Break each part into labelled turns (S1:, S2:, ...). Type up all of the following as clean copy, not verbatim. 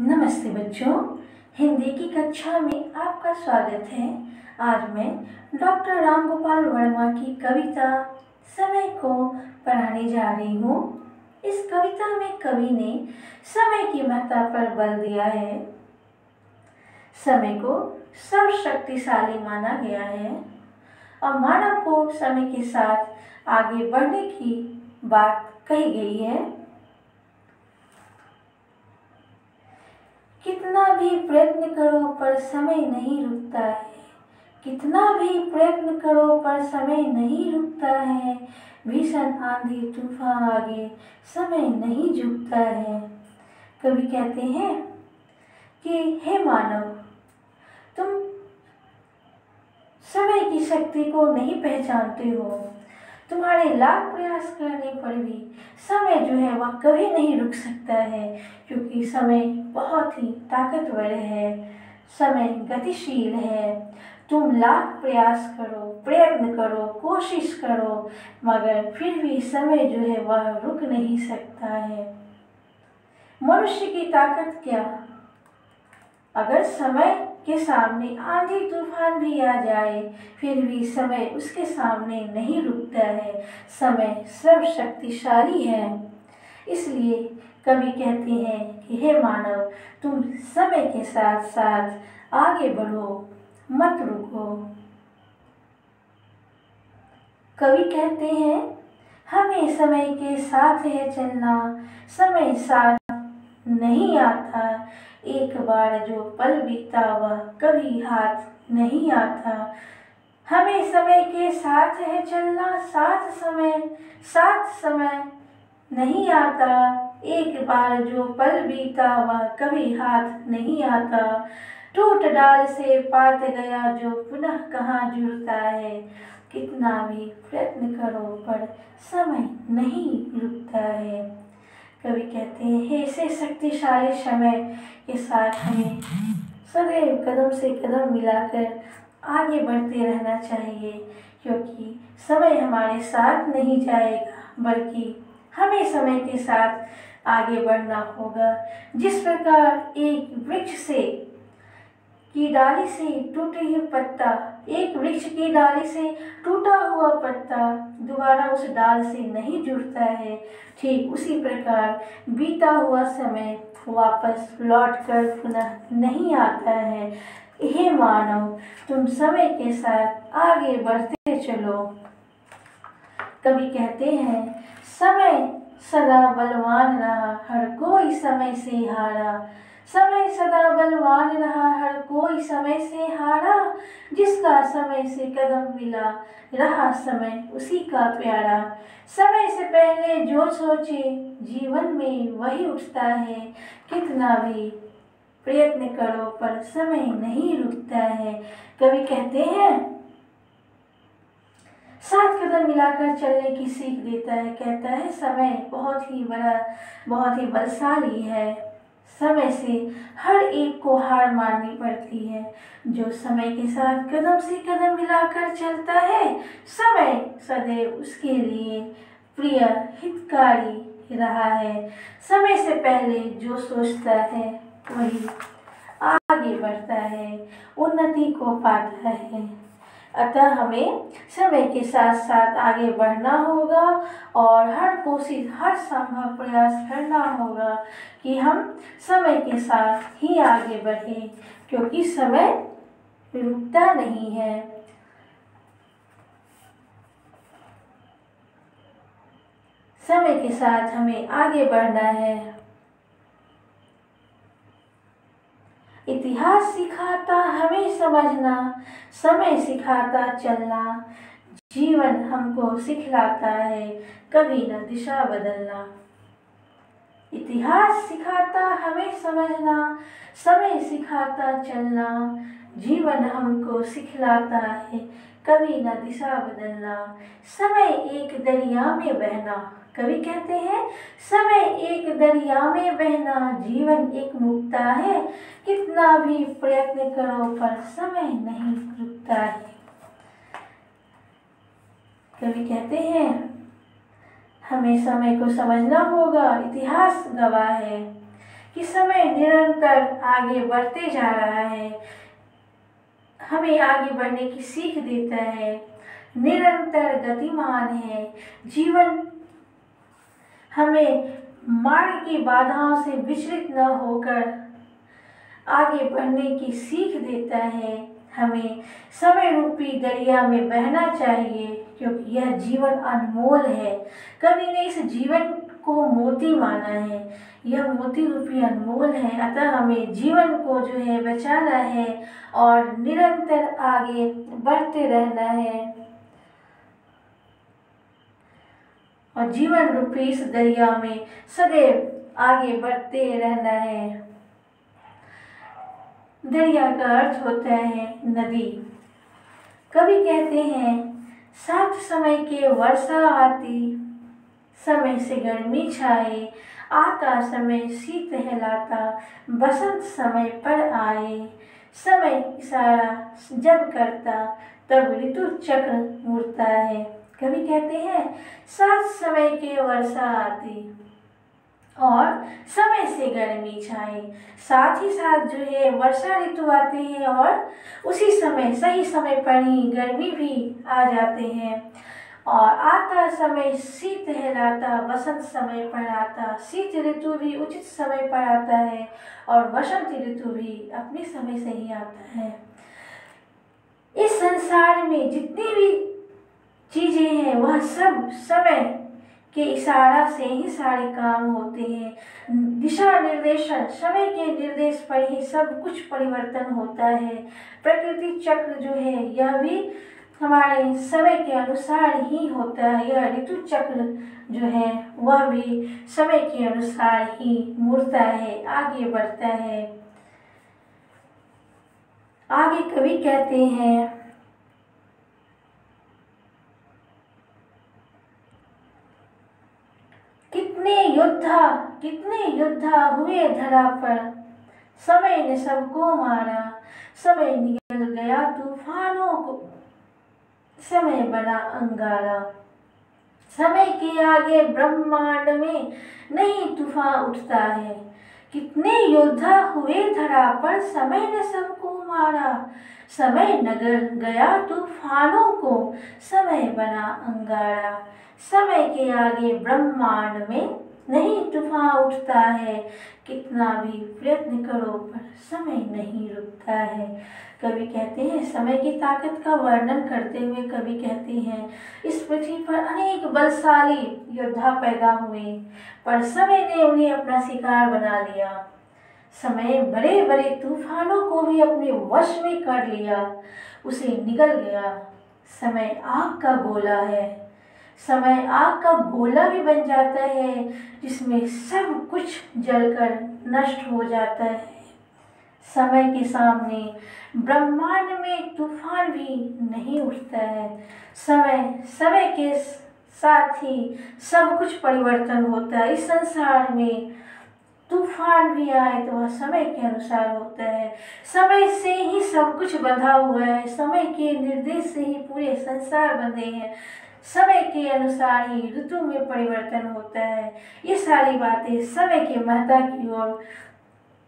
S1: नमस्ते बच्चों, हिंदी की कक्षा में आपका स्वागत है। आज मैं डॉक्टर रामगोपाल वर्मा की कविता समय को पढ़ाने जा रही हूँ। इस कविता में कवि ने समय की महत्ता पर बल दिया है। समय को सर्वशक्तिशाली माना गया है और मानव को समय के साथ आगे बढ़ने की बात कही गई है। कितना भी प्रयत्न करो पर समय नहीं रुकता है। कितना भी प्रयत्न करो पर समय नहीं रुकता है। भीषण आंधी तूफान आगे समय नहीं झुकता है। कवि कहते हैं कि हे मानव, तुम समय की शक्ति को नहीं पहचानते हो। तुम्हारे लाख प्रयास करने पर भी समय जो है वह कभी नहीं रुक सकता है, क्योंकि समय बहुत ही ताकतवर है। समय गतिशील है। तुम लाख प्रयास करो, प्रयत्न करो, कोशिश करो, मगर फिर भी समय जो है वह रुक नहीं सकता है। मनुष्य की ताकत क्या? अगर समय के सामने आंधी तूफान भी आ जाए, फिर भी समय उसके सामने नहीं रुकता है। समय सर्वशक्तिशाली है। इसलिए कवि कहते हैं कि हे मानव, तुम समय के साथ साथ आगे बढ़ो, मत रुको। कवि कहते हैं हमें समय के साथ है चलना, समय साथ नहीं आता। एक बार जो पल बीता वह कभी हाथ नहीं आता। हमें समय के साथ है चलना, साथ समय नहीं आता। एक बार जो पल बीता वह कभी हाथ नहीं आता। टूट डाल से पात गया जो पुनः कहाँ जुड़ता है। कितना भी प्रयत्न करो पर समय नहीं रुकता है। कवि कहते हैं हे से शक्तिशाली समय के साथ हमें सदैव कदम से कदम मिलाकर आगे बढ़ते रहना चाहिए, क्योंकि समय हमारे साथ नहीं जाएगा, बल्कि हमें समय के साथ आगे बढ़ना होगा। जिस प्रकार एक वृक्ष की डाली से टूटे हुए पत्ता, एक वृक्ष की डाली से टूटा हुआ पत्ता दोबारा उस डाल से नहीं जुड़ता है, ठीक उसी प्रकार बीता हुआ समय वापस लौटकर पुनः नहीं आता है। हे मानव, तुम समय के साथ आगे बढ़ते चलो। कवि कहते हैं समय सदा बलवान रहा, हर कोई समय से हारा। समय सदा बलवान रहा, हर कोई समय से हारा। जिसका समय से कदम मिला, रहा समय उसी का प्यारा। समय से पहले जो सोचे, जीवन में वही उठता है। कितना भी प्रयत्न करो पर समय नहीं रुकता है। कवि कहते हैं सात कदम मिलाकर चलने की सीख देता है। कहता है समय बहुत ही बलशाली है। समय से हर एक को हार माननी पड़ती है। जो समय के साथ कदम से कदम मिलाकर चलता है, समय सदैव उसके लिए प्रिय हितकारी रहा है। समय से पहले जो सोचता है वही आगे बढ़ता है, उन्नति को पाता है। अतः हमें समय के साथ साथ आगे बढ़ना होगा और हर कोशिश, हर संभव प्रयास करना होगा कि हम समय के साथ ही आगे बढ़ें, क्योंकि समय रुकता नहीं है। समय के साथ हमें आगे बढ़ना है। इतिहास सिखाता हमें समझना, समय सिखाता चलना। जीवन हमको सिखलाता है कभी न दिशा बदलना। इतिहास सिखाता हमें समझना, समय सिखाता चलना। जीवन हमको सिखलाता है कभी न दिशा बदलना। समय एक दरिया में बहना, कवि कहते हैं समय एक दरिया में बहना, जीवन एक मुक्ता है। कितना भी प्रयत्न करो पर समय नहीं रुकता है। कवि कहते हैं हमें समय को समझना होगा। इतिहास गवाह है कि समय निरंतर आगे बढ़ते जा रहा है, हमें आगे बढ़ने की सीख देता है, निरंतर गतिमान है। जीवन हमें मार्ग की बाधाओं से विचलित न होकर आगे बढ़ने की सीख देता है। हमें समय रूपी दरिया में बहना चाहिए, क्योंकि यह जीवन अनमोल है। कभी ने इस जीवन को मोती माना है, यह मोती रूपी अनमोल है। अतः हमें जीवन को जो है बचाना है और निरंतर आगे बढ़ते रहना है और जीवन रूपी इस दरिया में सदैव आगे बढ़ते रहना है। दरिया का अर्थ होता है नदी। कवि कहते हैं, साथ समय के वर्षा आती, समय से गर्मी छाए, आता समय शीत हिलाता, बसंत समय पर आए। समय इशारा जब करता, तब ऋतु चक्र मुड़ता है। कवि कहते हैं, साथ समय के वर्षा आती और समय से गर्मी छाए, साथ ही साथ जो है वर्षा ऋतु आती है और उसी समय सही समय पर ही गर्मी भी आ जाते हैं। और आता समय शीत हिलाता, बसंत समय पर आता, शीत ऋतु भी उचित समय पर आता है और बसंत ऋतु भी अपने समय से ही आता है। इस संसार में जितनी भी चीजें हैं वह सब समय के इशारा से ही सारे काम होते हैं। दिशा निर्देशन, समय के निर्देश पर ही सब कुछ परिवर्तन होता है। प्रकृति चक्र जो है यह भी हमारे समय के अनुसार ही होता है। यह ऋतु चक्र जो है वह भी समय के अनुसार ही मुड़ता है, आगे बढ़ता है। आगे कवि कहते हैं, कितने योद्धा हुए धरा पर, समय ने सबको मारा, समय निगल गया तूफानों को, समय बना अंगारा। समय के आगे ब्रह्मांड में नहीं तूफान उठता है। कितने योद्धा हुए धरा पर, समय ने सबको मारा, समय नगर गया तूफानों को, समय बना अंगारा। समय के आगे ब्रह्मांड में नहीं तूफान उठता है, कितना भी प्रयत्न करो पर समय नहीं रुकता है। कवि कहते हैं, समय की ताकत का वर्णन करते हुए कवि कहते हैं, इस पृथ्वी पर अनेक बलशाली योद्धा पैदा हुए, पर समय ने उन्हें अपना शिकार बना लिया। समय बड़े बड़े तूफानों को भी अपने वश में कर लिया, उसे निगल गया। समय आग का गोला है, समय आग का गोला भी बन जाता है, जिसमें सब कुछ जलकर नष्ट हो जाता है। समय के सामने ब्रह्मांड में तूफान भी नहीं उठता है। समय के साथ ही सब कुछ परिवर्तन होता है। इस संसार में तूफान भी आए तो वह समय के अनुसार होता है। समय से ही सब कुछ बंधा हुआ है, समय के निर्देश से ही पूरे संसार बंधे हैं। समय के अनुसार ही ऋतु में परिवर्तन होता है। ये सारी बातें समय के महत्व की ओर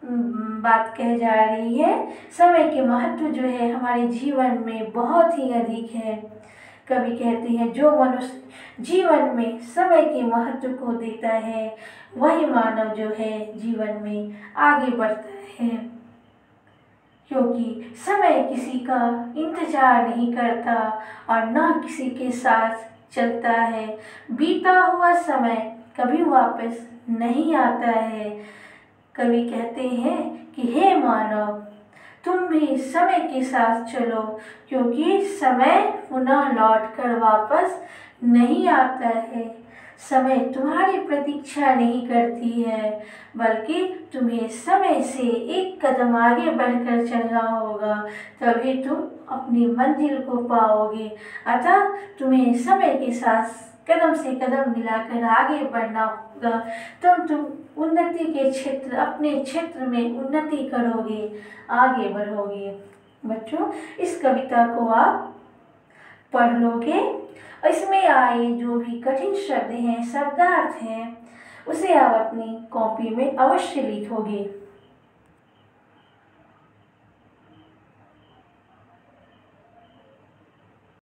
S1: बात कह जा रही है। समय के महत्व जो है हमारे जीवन में बहुत ही अधिक है। कवि कहते हैं, जो मनुष्य जीवन में समय के महत्व को देता है, वही मानव जो है जीवन में आगे बढ़ता है, क्योंकि समय किसी का इंतजार नहीं करता और ना किसी के साथ चलता है। बीता हुआ समय कभी वापस नहीं आता है। कवि कहते हैं कि हे मानव, तुम भी समय के साथ चलो, क्योंकि समय पुनः लौट कर वापस नहीं आता है। समय तुम्हारी प्रतीक्षा नहीं करती है, बल्कि तुम्हें समय से एक कदम आगे बढ़कर चलना होगा, तभी तुम अपनी मंजिल को पाओगे। अतः तुम्हें समय के साथ कदम से कदम मिलाकर आगे बढ़ना होगा। तुम उन्नति के क्षेत्र, अपने क्षेत्र में उन्नति करोगे, आगे बढ़ोगे। बच्चों, इस कविता को आप पढ़ लोगे और इसमें आए जो भी कठिन शब्द हैं, शब्दार्थ हैं, उसे आप अपनी कॉपी में अवश्य लिखोगे।